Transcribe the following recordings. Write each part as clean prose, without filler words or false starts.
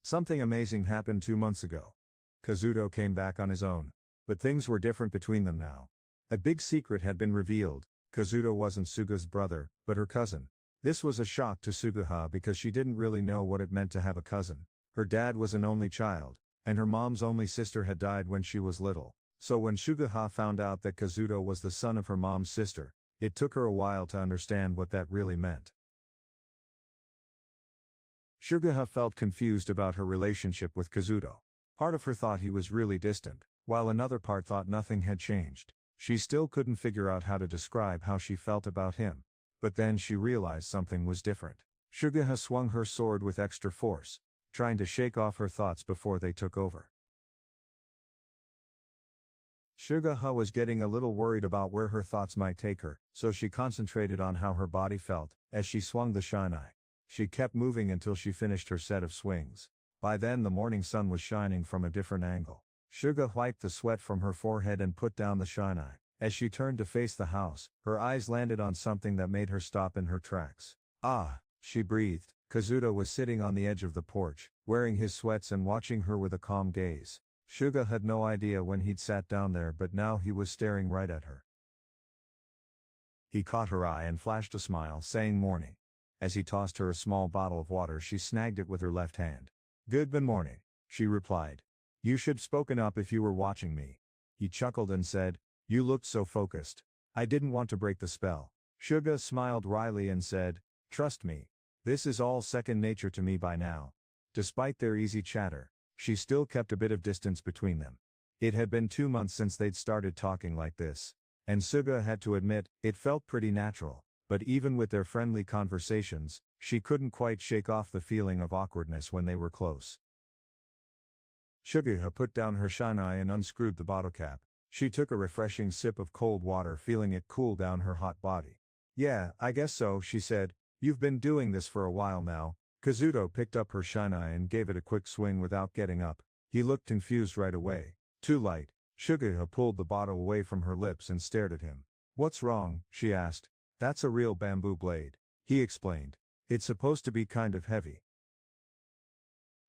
Something amazing happened 2 months ago. Kazuto came back on his own. But things were different between them now. A big secret had been revealed. Kazuto wasn't Suga's brother, but her cousin. This was a shock to Suguha because she didn't really know what it meant to have a cousin. Her dad was an only child, and her mom's only sister had died when she was little. So when Suguha found out that Kazuto was the son of her mom's sister, it took her a while to understand what that really meant. Suguha felt confused about her relationship with Kazuto. Part of her thought he was really distant, while another part thought nothing had changed. She still couldn't figure out how to describe how she felt about him. But then she realized something was different. Suguha swung her sword with extra force, trying to shake off her thoughts before they took over. Suguha was getting a little worried about where her thoughts might take her, so she concentrated on how her body felt as she swung the shinai. She kept moving until she finished her set of swings. By then the morning sun was shining from a different angle. Suga wiped the sweat from her forehead and put down the shinai. As she turned to face the house, her eyes landed on something that made her stop in her tracks. Ah, she breathed. Kazuto was sitting on the edge of the porch, wearing his sweats and watching her with a calm gaze. Suga had no idea when he'd sat down there, but now he was staring right at her. He caught her eye and flashed a smile, saying morning. As he tossed her a small bottle of water, she snagged it with her left hand. Good morning, she replied. You should spoken up if you were watching me. He chuckled and said, you looked so focused. I didn't want to break the spell. Suga smiled wryly and said, trust me. This is all second nature to me by now. Despite their easy chatter, she still kept a bit of distance between them. It had been 2 months since they'd started talking like this, and Suga had to admit, it felt pretty natural. But even with their friendly conversations, she couldn't quite shake off the feeling of awkwardness when they were close. Suguha put down her shinai and unscrewed the bottle cap. She took a refreshing sip of cold water, feeling it cool down her hot body. Yeah, I guess so, she said. You've been doing this for a while now. Kazuto picked up her shinai and gave it a quick swing without getting up. He looked confused right away. Too light. Suguha pulled the bottle away from her lips and stared at him. What's wrong? She asked. That's a real bamboo blade. He explained. It's supposed to be kind of heavy.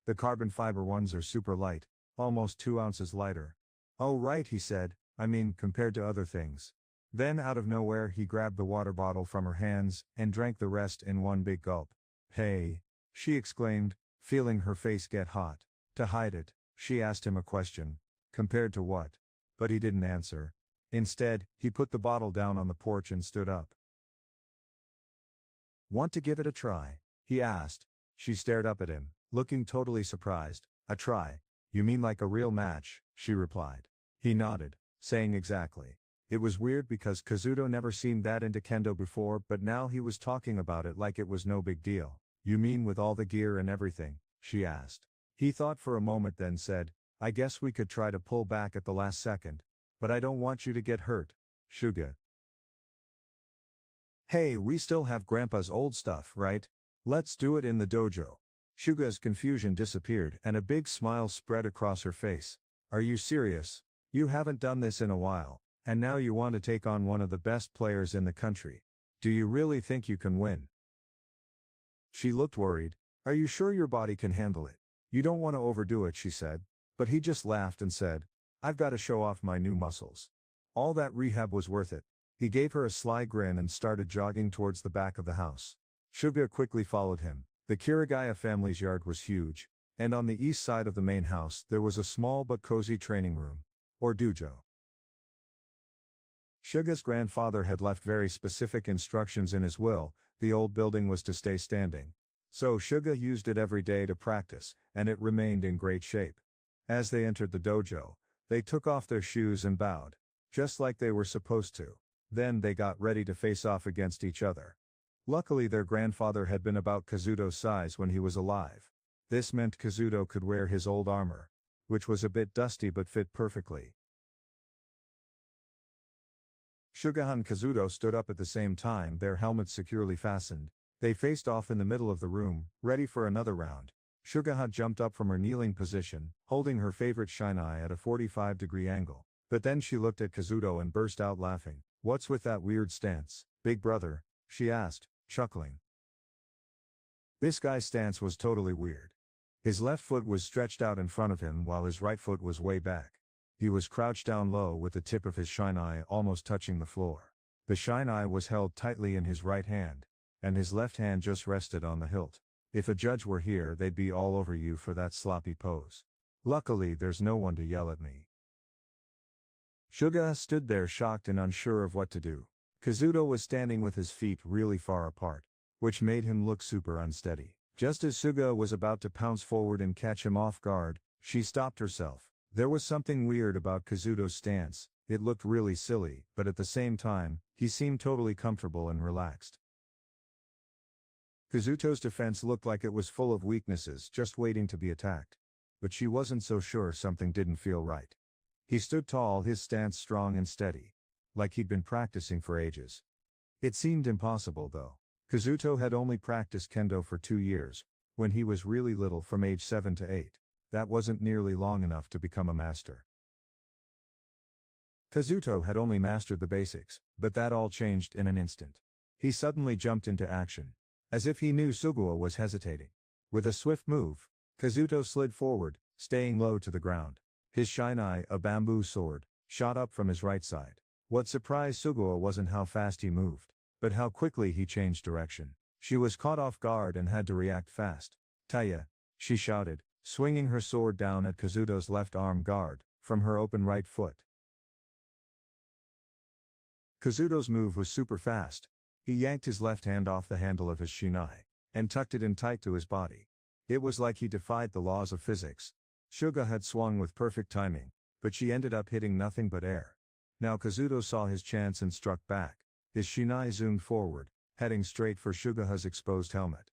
The carbon fiber ones are super light, almost 2 ounces lighter. Oh right, he said, I mean compared to other things. Then out of nowhere he grabbed the water bottle from her hands and drank the rest in one big gulp. Hey, she exclaimed, feeling her face get hot. To hide it, she asked him a question. Compared to what? But he didn't answer. Instead, he put the bottle down on the porch and stood up. Want to give it a try? He asked. She stared up at him, looking totally surprised. A try? You mean like a real match? She replied. He nodded, saying exactly. It was weird because Kazuto never seemed that into kendo before, but now he was talking about it like it was no big deal. You mean with all the gear and everything? She asked. He thought for a moment, then said, I guess we could try to pull back at the last second. But I don't want you to get hurt, Suga. Hey, we still have Grandpa's old stuff, right? Let's do it in the dojo. Suga's confusion disappeared and a big smile spread across her face. Are you serious? You haven't done this in a while, and now you want to take on one of the best players in the country. Do you really think you can win? She looked worried. Are you sure your body can handle it? You don't want to overdo it, she said. But he just laughed and said, I've got to show off my new muscles. All that rehab was worth it. He gave her a sly grin and started jogging towards the back of the house. Suga quickly followed him. The Kirigaya family's yard was huge, and on the east side of the main house there was a small but cozy training room, or dojo. Suga's grandfather had left very specific instructions in his will. The old building was to stay standing. So Suga used it every day to practice, and it remained in great shape. As they entered the dojo, they took off their shoes and bowed, just like they were supposed to. Then they got ready to face off against each other. Luckily their grandfather had been about Kazuto's size when he was alive. This meant Kazuto could wear his old armor, which was a bit dusty but fit perfectly. Suga and Kazuto stood up at the same time, their helmets securely fastened. They faced off in the middle of the room, ready for another round. Suga jumped up from her kneeling position, holding her favorite shinai at a 45-degree angle. But then she looked at Kazuto and burst out laughing. What's with that weird stance, big brother? She asked, chuckling. This guy's stance was totally weird. His left foot was stretched out in front of him while his right foot was way back. He was crouched down low with the tip of his shinai almost touching the floor. The shinai was held tightly in his right hand, and his left hand just rested on the hilt. If a judge were here, they'd be all over you for that sloppy pose. Luckily, there's no one to yell at me. Suga stood there shocked and unsure of what to do. Kazuto was standing with his feet really far apart, which made him look super unsteady. Just as Suga was about to pounce forward and catch him off guard, she stopped herself. There was something weird about Kazuto's stance. It looked really silly, but at the same time, he seemed totally comfortable and relaxed. Kazuto's defense looked like it was full of weaknesses just waiting to be attacked. But she wasn't so sure something didn't feel right. He stood tall, his stance strong and steady, like he'd been practicing for ages. It seemed impossible though. Kazuto had only practiced kendo for 2 years, when he was really little from age 7 to 8. That wasn't nearly long enough to become a master. Kazuto had only mastered the basics, but that all changed in an instant. He suddenly jumped into action, as if he knew Suguha was hesitating. With a swift move, Kazuto slid forward, staying low to the ground. His shinai, a bamboo sword, shot up from his right side. What surprised Suguha wasn't how fast he moved, but how quickly he changed direction. She was caught off guard and had to react fast. "Taya," she shouted, swinging her sword down at Kazuto's left arm guard, from her open right foot. Kazuto's move was super fast. He yanked his left hand off the handle of his shinai, and tucked it in tight to his body. It was like he defied the laws of physics. Suga had swung with perfect timing, but she ended up hitting nothing but air. Now Kazuto saw his chance and struck back. His shinai zoomed forward, heading straight for Suga's exposed helmet.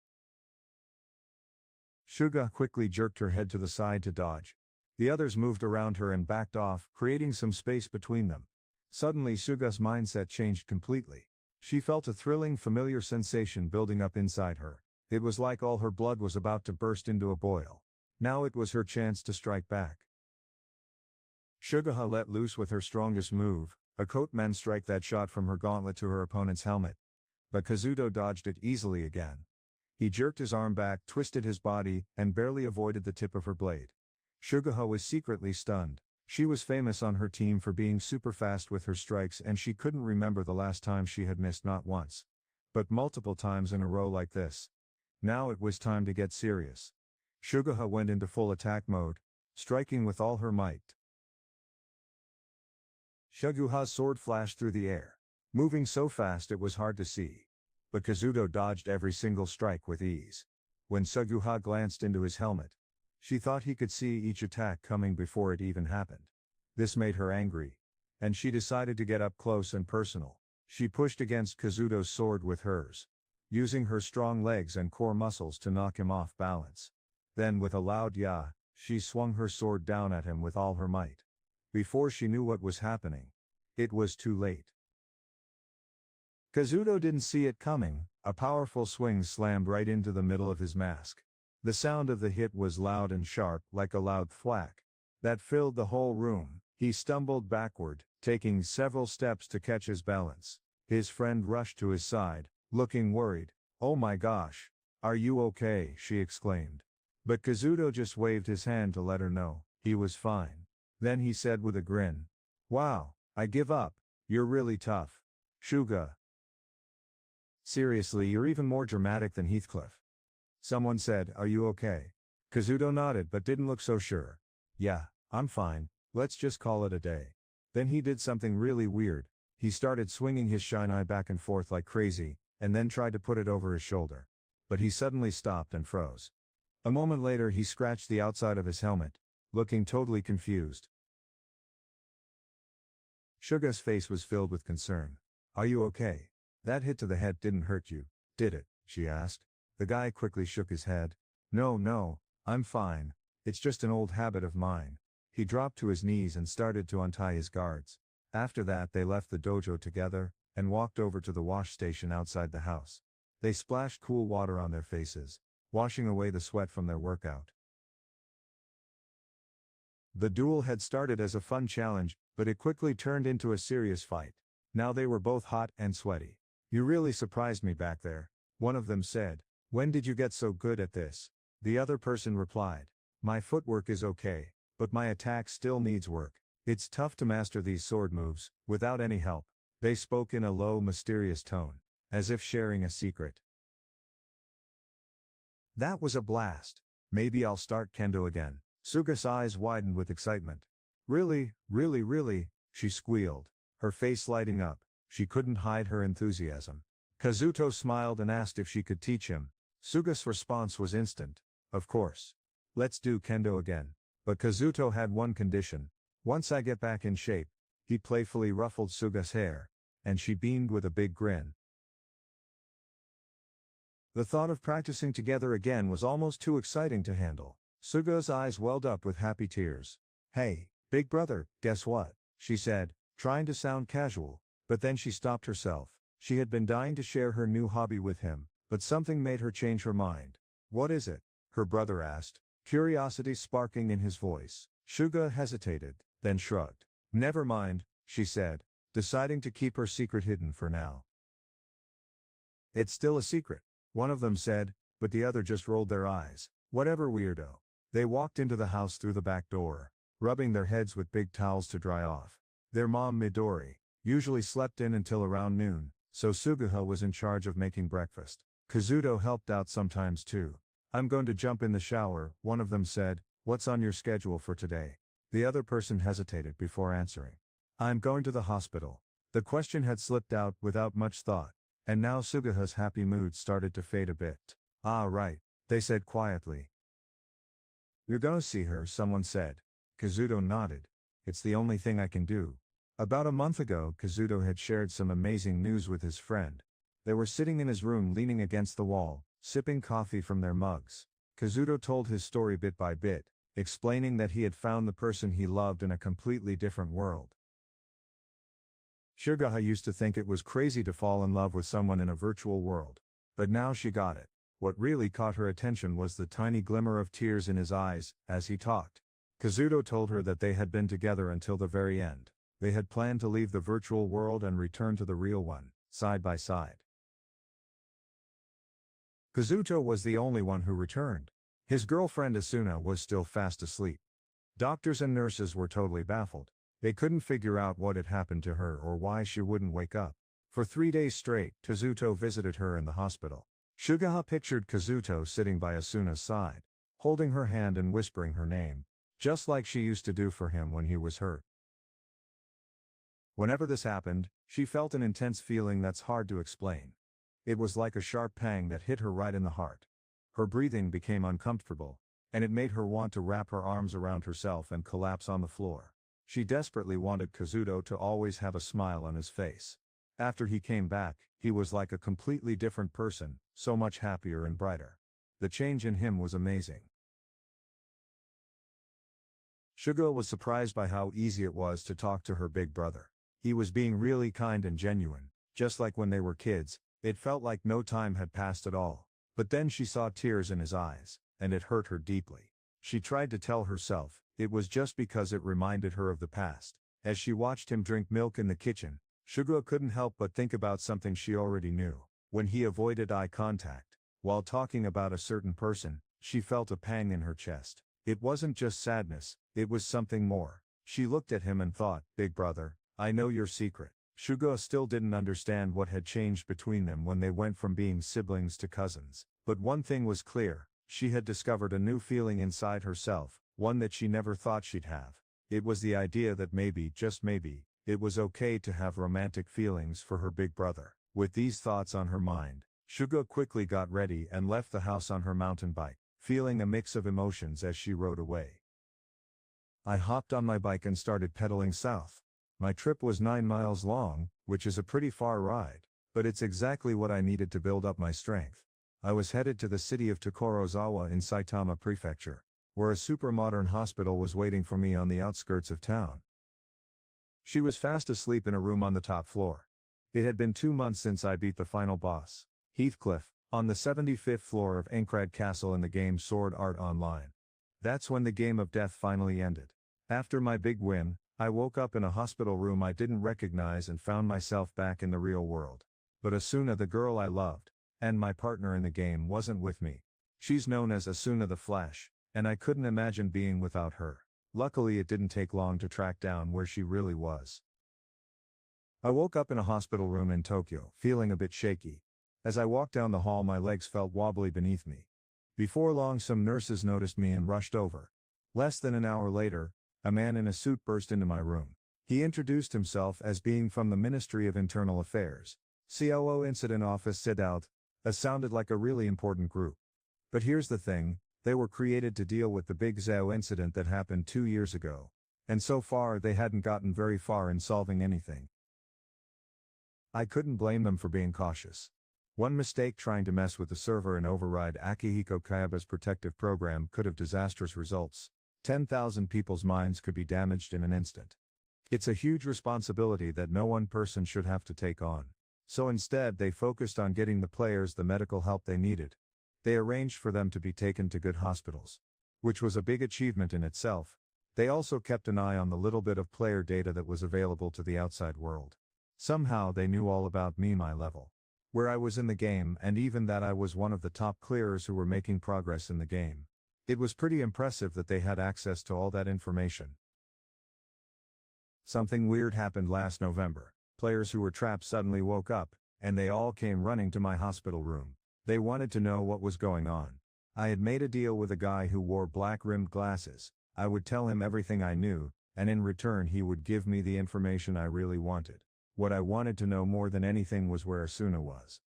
Suga quickly jerked her head to the side to dodge. The others moved around her and backed off, creating some space between them. Suddenly Suga's mindset changed completely. She felt a thrilling, familiar sensation building up inside her. It was like all her blood was about to burst into a boil. Now it was her chance to strike back. Suga let loose with her strongest move, a Koteman strike that shot from her gauntlet to her opponent's helmet. But Kazuto dodged it easily again. He jerked his arm back, twisted his body, and barely avoided the tip of her blade. Suga was secretly stunned. She was famous on her team for being super fast with her strikes, and she couldn't remember the last time she had missed not once, but multiple times in a row like this. Now it was time to get serious. Suga went into full attack mode, striking with all her might. Suguha's sword flashed through the air, moving so fast it was hard to see. But Kazuto dodged every single strike with ease. When Suguha glanced into his helmet, she thought he could see each attack coming before it even happened. This made her angry, and she decided to get up close and personal. She pushed against Kazuto's sword with hers, using her strong legs and core muscles to knock him off balance. Then with a loud "ya," she swung her sword down at him with all her might. Before she knew what was happening, it was too late. Kazuto didn't see it coming. A powerful swing slammed right into the middle of his mask. The sound of the hit was loud and sharp, like a loud thwack, that filled the whole room. He stumbled backward, taking several steps to catch his balance. His friend rushed to his side, looking worried. "Oh my gosh, are you okay?" she exclaimed. But Kazuto just waved his hand to let her know he was fine. Then he said with a grin, "Wow, I give up. You're really tough, Suga. Seriously, you're even more dramatic than Heathcliff." Someone said, "Are you okay?" Kazuto nodded but didn't look so sure. "Yeah, I'm fine, let's just call it a day." Then he did something really weird. He started swinging his shinai back and forth like crazy, and then tried to put it over his shoulder. But he suddenly stopped and froze. A moment later he scratched the outside of his helmet, looking totally confused. Suga's face was filled with concern. "Are you okay? That hit to the head didn't hurt you, did it?" she asked. The guy quickly shook his head. No, I'm fine. It's just an old habit of mine." He dropped to his knees and started to untie his guards. After that they left the dojo together, and walked over to the wash station outside the house. They splashed cool water on their faces, washing away the sweat from their workout. The duel had started as a fun challenge, but it quickly turned into a serious fight. Now they were both hot and sweaty. "You really surprised me back there," one of them said. "When did you get so good at this?" The other person replied. My footwork is okay, but my attack still needs work. It's tough to master these sword moves, without any help. They spoke in a low, mysterious tone, as if sharing a secret. That was a blast. Maybe I'll start kendo again. Suga's eyes widened with excitement. Really, really, really, she squealed, her face lighting up. She couldn't hide her enthusiasm. Kazuto smiled and asked if she could teach him. Suga's response was instant. Of course. Let's do kendo again. But Kazuto had one condition. Once I get back in shape. He playfully ruffled Suga's hair, and she beamed with a big grin. The thought of practicing together again was almost too exciting to handle. Suga's eyes welled up with happy tears. Hey, big brother, guess what? She said, trying to sound casual, but then she stopped herself. She had been dying to share her new hobby with him, but something made her change her mind. What is it? Her brother asked, curiosity sparking in his voice. Suga hesitated, then shrugged. Never mind, she said, deciding to keep her secret hidden for now. It's still a secret, one of them said, but the other just rolled their eyes. Whatever, weirdo. They walked into the house through the back door, rubbing their heads with big towels to dry off. Their mom, Midori, usually slept in until around noon, so Suguha was in charge of making breakfast. Kazuto helped out sometimes too. I'm going to jump in the shower, one of them said. What's on your schedule for today? The other person hesitated before answering. I'm going to the hospital. The question had slipped out without much thought, and now Suguha's happy mood started to fade a bit. Ah, right, they said quietly. You're gonna see her, someone said. Kazuto nodded. It's the only thing I can do. About a month ago, Kazuto had shared some amazing news with his friend. They were sitting in his room leaning against the wall, sipping coffee from their mugs. Kazuto told his story bit by bit, explaining that he had found the person he loved in a completely different world. Suguha used to think it was crazy to fall in love with someone in a virtual world. But now she got it. What really caught her attention was the tiny glimmer of tears in his eyes, as he talked. Kazuto told her that they had been together until the very end. They had planned to leave the virtual world and return to the real one, side by side. Kazuto was the only one who returned. His girlfriend Asuna was still fast asleep. Doctors and nurses were totally baffled. They couldn't figure out what had happened to her or why she wouldn't wake up. For 3 days straight, Kazuto visited her in the hospital. Suguha pictured Kazuto sitting by Asuna's side, holding her hand and whispering her name, just like she used to do for him when he was hurt. Whenever this happened, she felt an intense feeling that's hard to explain. It was like a sharp pang that hit her right in the heart. Her breathing became uncomfortable, and it made her want to wrap her arms around herself and collapse on the floor. She desperately wanted Kazuto to always have a smile on his face. After he came back, he was like a completely different person, so much happier and brighter. The change in him was amazing. Suguha was surprised by how easy it was to talk to her big brother. He was being really kind and genuine, just like when they were kids. It felt like no time had passed at all. But then she saw tears in his eyes, and it hurt her deeply. She tried to tell herself it was just because it reminded her of the past. As she watched him drink milk in the kitchen, Suguha couldn't help but think about something she already knew. When he avoided eye contact, while talking about a certain person, she felt a pang in her chest. It wasn't just sadness, it was something more. She looked at him and thought, big brother, I know your secret. Suguha still didn't understand what had changed between them when they went from being siblings to cousins. But one thing was clear, she had discovered a new feeling inside herself, one that she never thought she'd have. It was the idea that maybe, just maybe, it was okay to have romantic feelings for her big brother. With these thoughts on her mind, Suguha quickly got ready and left the house on her mountain bike, feeling a mix of emotions as she rode away. I hopped on my bike and started pedaling south. My trip was 9 miles long, which is a pretty far ride, but it's exactly what I needed to build up my strength. I was headed to the city of Tokorozawa in Saitama Prefecture, where a super modern hospital was waiting for me on the outskirts of town. She was fast asleep in a room on the top floor. It had been 2 months since I beat the final boss, Heathcliff, on the 75th floor of Ankrad Castle in the game Sword Art Online. That's when the game of death finally ended. After my big win, I woke up in a hospital room I didn't recognize and found myself back in the real world. But Asuna, the girl I loved, and my partner in the game, wasn't with me. She's known as Asuna the Flash, and I couldn't imagine being without her. Luckily, it didn't take long to track down where she really was. I woke up in a hospital room in Tokyo, feeling a bit shaky. As I walked down the hall, my legs felt wobbly beneath me. Before long, some nurses noticed me and rushed over. Less than an hour later, a man in a suit burst into my room. He introduced himself as being from the Ministry of Internal Affairs. COO Incident Office said out. That sounded like a really important group. But here's the thing, they were created to deal with the big ZAO incident that happened 2 years ago. And so far they hadn't gotten very far in solving anything. I couldn't blame them for being cautious. One mistake trying to mess with the server and override Akihiko Kayaba's protective program could have disastrous results. 10,000 people's minds could be damaged in an instant. It's a huge responsibility that no one person should have to take on. So instead they focused on getting the players the medical help they needed. They arranged for them to be taken to good hospitals. Which was a big achievement in itself. They also kept an eye on the little bit of player data that was available to the outside world. Somehow they knew all about me, my level, where I was in the game, and even that I was one of the top clearers who were making progress in the game. It was pretty impressive that they had access to all that information. Something weird happened last November. Players who were trapped suddenly woke up, and they all came running to my hospital room. They wanted to know what was going on. I had made a deal with a guy who wore black-rimmed glasses. I would tell him everything I knew, and in return he would give me the information I really wanted. What I wanted to know more than anything was where Asuna was.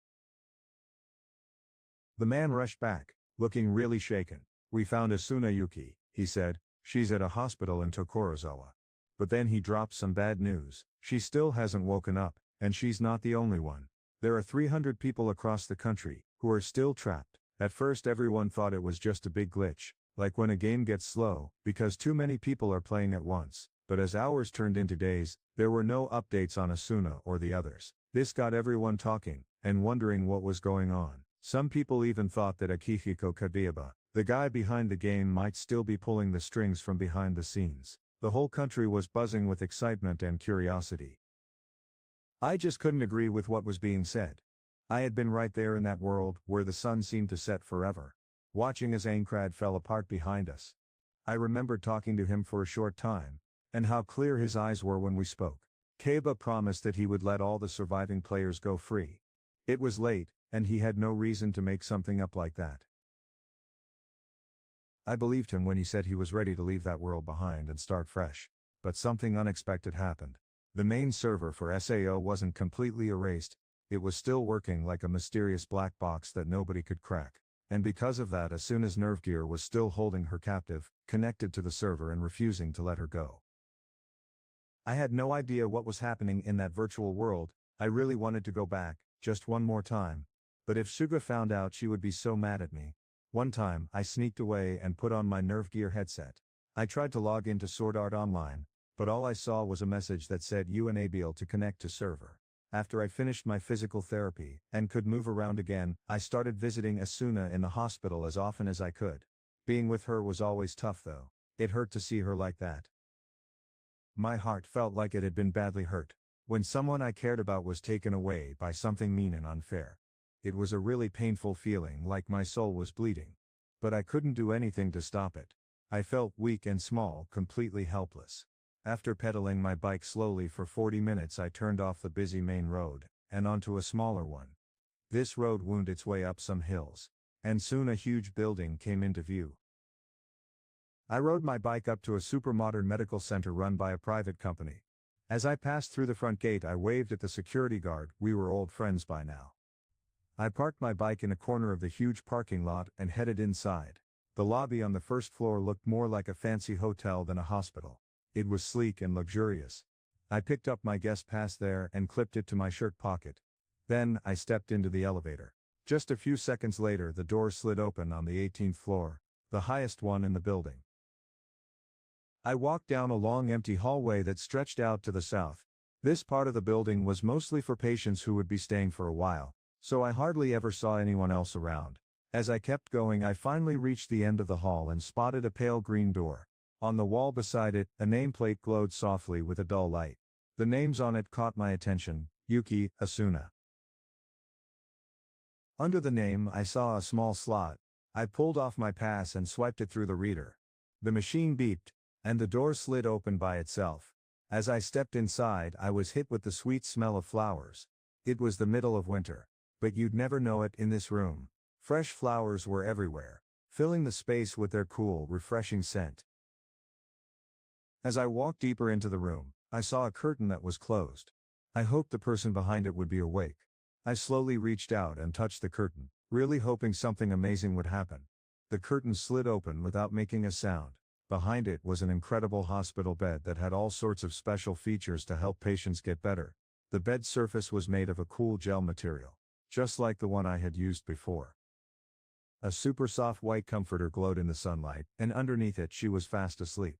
The man rushed back, looking really shaken. "We found Asuna Yuki," he said. "She's at a hospital in Tokorozawa." But then he dropped some bad news. She still hasn't woken up, and she's not the only one. There are 300 people across the country who are still trapped. At first everyone thought it was just a big glitch, like when a game gets slow, because too many people are playing at once. But as hours turned into days, there were no updates on Asuna or the others. This got everyone talking, and wondering what was going on. Some people even thought that Akihiko Kawahara, the guy behind the game, might still be pulling the strings from behind the scenes. The whole country was buzzing with excitement and curiosity. I just couldn't agree with what was being said. I had been right there in that world where the sun seemed to set forever, watching as Aincrad fell apart behind us. I remembered talking to him for a short time, and how clear his eyes were when we spoke. Kaba promised that he would let all the surviving players go free. It was late, and he had no reason to make something up like that. I believed him when he said he was ready to leave that world behind and start fresh. But something unexpected happened. The main server for SAO wasn't completely erased. It was still working like a mysterious black box that nobody could crack. And because of that, Asuna's nerve gear was still holding her captive, connected to the server and refusing to let her go. I had no idea what was happening in that virtual world. I really wanted to go back, just one more time. But if Suga found out, she would be so mad at me. One time, I sneaked away and put on my nerve gear headset. I tried to log into Sword Art Online, but all I saw was a message that said "You unable to connect to server." After I finished my physical therapy, and could move around again, I started visiting Asuna in the hospital as often as I could. Being with her was always tough though. It hurt to see her like that. My heart felt like it had been badly hurt, when someone I cared about was taken away by something mean and unfair. It was a really painful feeling, like my soul was bleeding. But I couldn't do anything to stop it. I felt weak and small, completely helpless. After pedaling my bike slowly for 40 minutes, I turned off the busy main road, and onto a smaller one. This road wound its way up some hills, and soon a huge building came into view. I rode my bike up to a super modern medical center run by a private company. As I passed through the front gate, I waved at the security guard. We were old friends by now. I parked my bike in a corner of the huge parking lot and headed inside. The lobby on the first floor looked more like a fancy hotel than a hospital. It was sleek and luxurious. I picked up my guest pass there and clipped it to my shirt pocket. Then, I stepped into the elevator. Just a few seconds later, the door slid open on the 18th floor, the highest one in the building. I walked down a long empty hallway that stretched out to the south. This part of the building was mostly for patients who would be staying for a while, so I hardly ever saw anyone else around. As I kept going, I finally reached the end of the hall and spotted a pale green door. On the wall beside it, a nameplate glowed softly with a dull light. The names on it caught my attention: Yuki, Asuna. Under the name, I saw a small slot, I pulled off my pass and swiped it through the reader. The machine beeped, and the door slid open by itself. As I stepped inside, I was hit with the sweet smell of flowers. It was the middle of winter, but you'd never know it in this room. Fresh flowers were everywhere, filling the space with their cool, refreshing scent. As I walked deeper into the room, I saw a curtain that was closed. I hoped the person behind it would be awake. I slowly reached out and touched the curtain, really hoping something amazing would happen. The curtain slid open without making a sound. Behind it was an incredible hospital bed that had all sorts of special features to help patients get better. The bed surface was made of a cool gel material, just like the one I had used before. A super soft white comforter glowed in the sunlight, and underneath it she was fast asleep.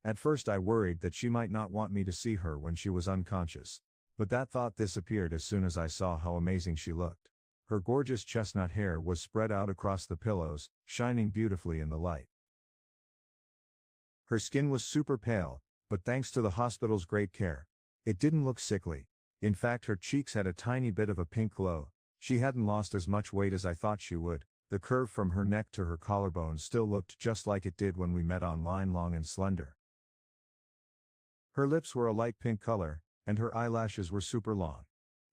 At first I worried that she might not want me to see her when she was unconscious, but that thought disappeared as soon as I saw how amazing she looked. Her gorgeous chestnut hair was spread out across the pillows, shining beautifully in the light. Her skin was super pale, but thanks to the hospital's great care, it didn't look sickly. In fact, her cheeks had a tiny bit of a pink glow. She hadn't lost as much weight as I thought she would. The curve from her neck to her collarbone still looked just like it did when we met online, long and slender. Her lips were a light pink color, and her eyelashes were super long.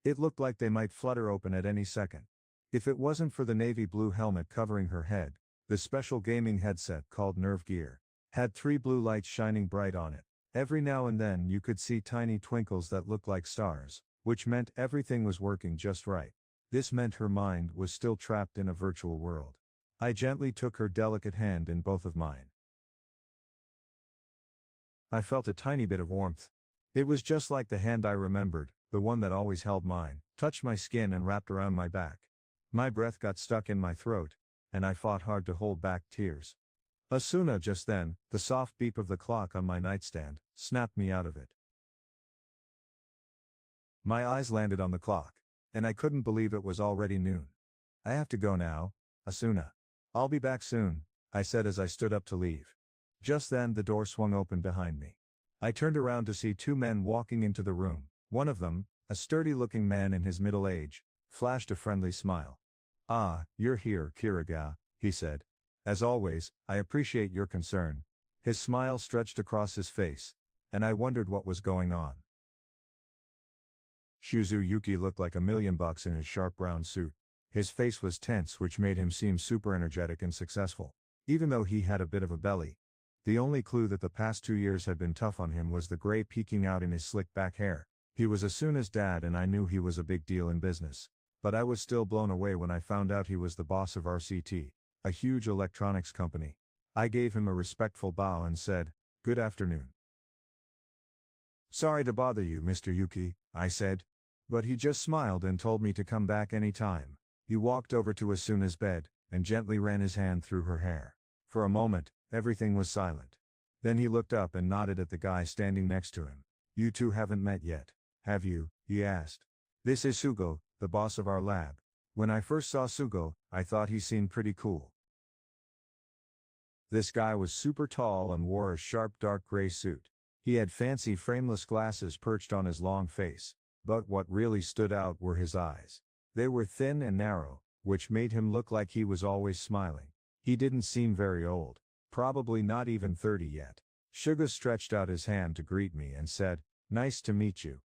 It looked like they might flutter open at any second. If it wasn't for the navy blue helmet covering her head, the special gaming headset called Nerve Gear had 3 blue lights shining bright on it. Every now and then you could see tiny twinkles that looked like stars, which meant everything was working just right. This meant her mind was still trapped in a virtual world. I gently took her delicate hand in both of mine. I felt a tiny bit of warmth. It was just like the hand I remembered, the one that always held mine, touched my skin and wrapped around my back. My breath got stuck in my throat, and I fought hard to hold back tears. Asuna just then, the soft beep of the clock on my nightstand, snapped me out of it. My eyes landed on the clock, and I couldn't believe it was already noon. I have to go now, Asuna. I'll be back soon, I said as I stood up to leave. Just then the door swung open behind me. I turned around to see 2 men walking into the room. One of them, a sturdy-looking man in his middle age, flashed a friendly smile. "Ah, you're here, Kiriga," he said. "As always, I appreciate your concern." His smile stretched across his face, and I wondered what was going on. Shizuyuki looked like $1,000,000 in his sharp brown suit. His face was tense, which made him seem super energetic and successful, even though he had a bit of a belly. The only clue that the past 2 years had been tough on him was the gray peeking out in his slick back hair. He was Asuna's dad, and I knew he was a big deal in business. But I was still blown away when I found out he was the boss of RCT, a huge electronics company. I gave him a respectful bow and said, "Good afternoon." "Sorry to bother you, Mr. Yuki," I said. But he just smiled and told me to come back any time. He walked over to Asuna's bed, and gently ran his hand through her hair. For a moment, everything was silent. Then he looked up and nodded at the guy standing next to him. "You two haven't met yet, have you?" he asked. "This is Sugo, the boss of our lab." When I first saw Sugo, I thought he seemed pretty cool. This guy was super tall and wore a sharp dark gray suit. He had fancy frameless glasses perched on his long face, but what really stood out were his eyes. They were thin and narrow, which made him look like he was always smiling. He didn't seem very old, probably not even 30 yet. Suga stretched out his hand to greet me and said, "Nice to meet you."